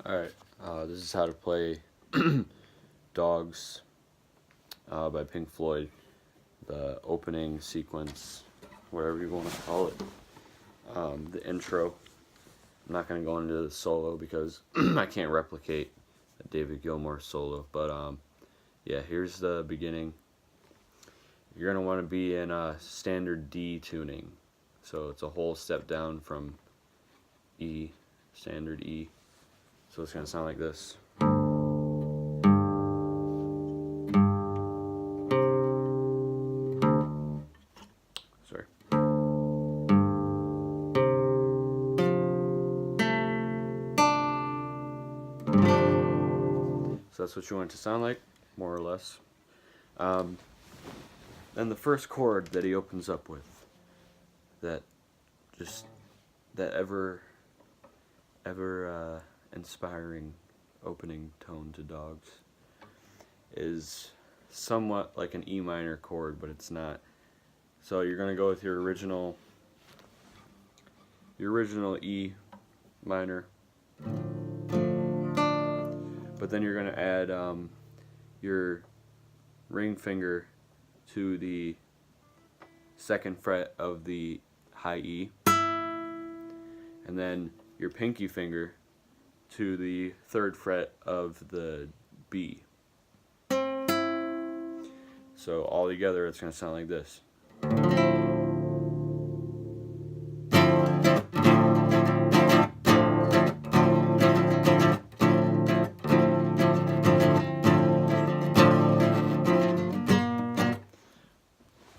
Alright, this is how to play Dogs by Pink Floyd, the opening sequence, whatever you want to call it, the intro. I'm not going to go into the solo because I can't replicate a David Gilmour solo, but yeah, here's the beginning. You're going to want to be in a standard D tuning, so it's a whole step down from E, standard E. So it's going to sound like this. Sorry. So that's what you want it to sound like, more or less. Then the first chord that he opens up with, that ever inspiring opening tone to Dogs, is somewhat like an E minor chord, but it's not. So you're gonna go with your original E minor, but then you're gonna add your ring finger to the second fret of the high E, and then your pinky finger to the third fret of the B. So all together it's going to sound like this.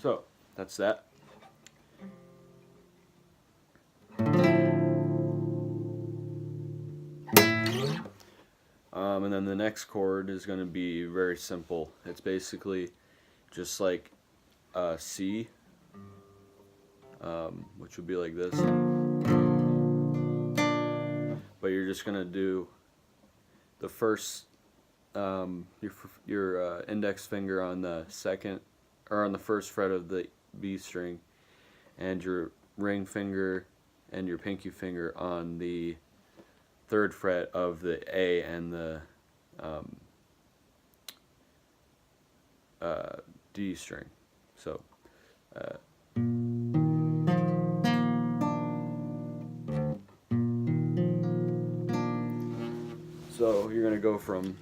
So that's that. And then the next chord is going to be very simple. It's basically just like C, which would be like this. But you're just going to do the first, your index finger on the second, or on the first fret of the B string, and your ring finger and your pinky finger on the third fret of the A and the D string. So so you're gonna go from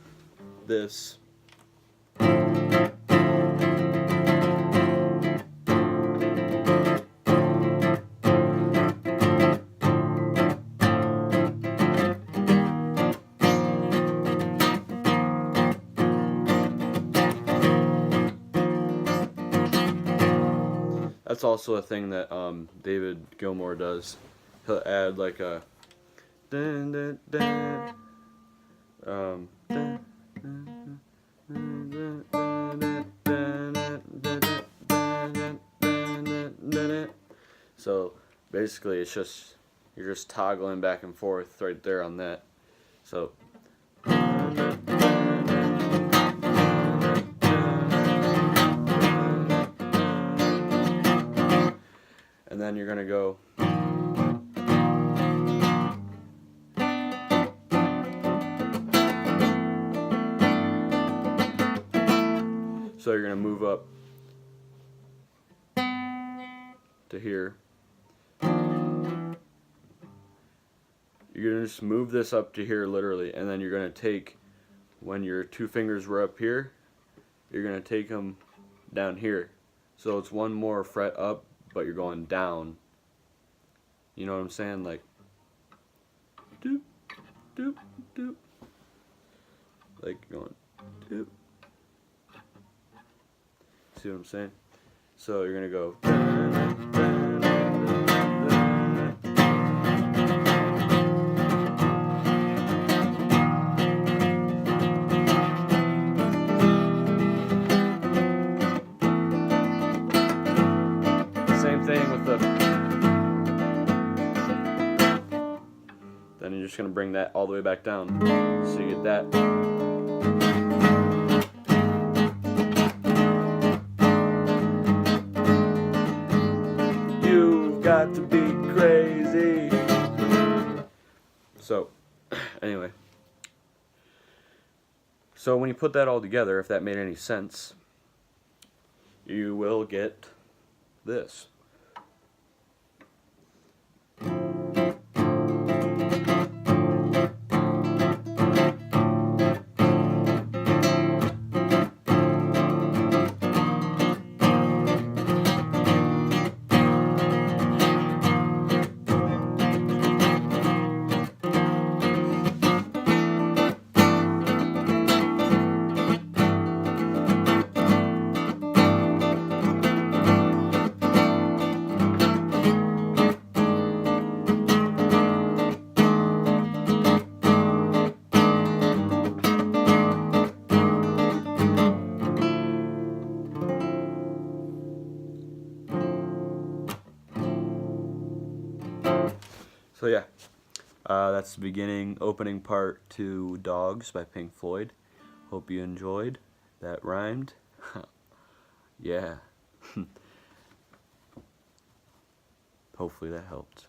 this That's also a thing that David Gilmour does. He'll add like a dun, dun, dun, dun, dun, dun, dun. So basically it's just, you're just toggling back and forth right there on that. So and then you're gonna go so you're gonna move up to here. You're gonna just move this up to here literally, and then you're gonna take, when your two fingers were up here, you're gonna take them down here. So it's one more fret up, but you're going down. You know what I'm saying? Like doop, doop, doop. Like going doop. See what I'm saying? So you're gonna go same thing with the, then you're just gonna bring that all the way back down. So you get that. You've got to be crazy. So, anyway, So when you put that all together, if that made any sense, you will get this. So yeah, that's the beginning, opening part to Dogs by Pink Floyd. Hope you enjoyed. That rhymed. Yeah. Hopefully that helped.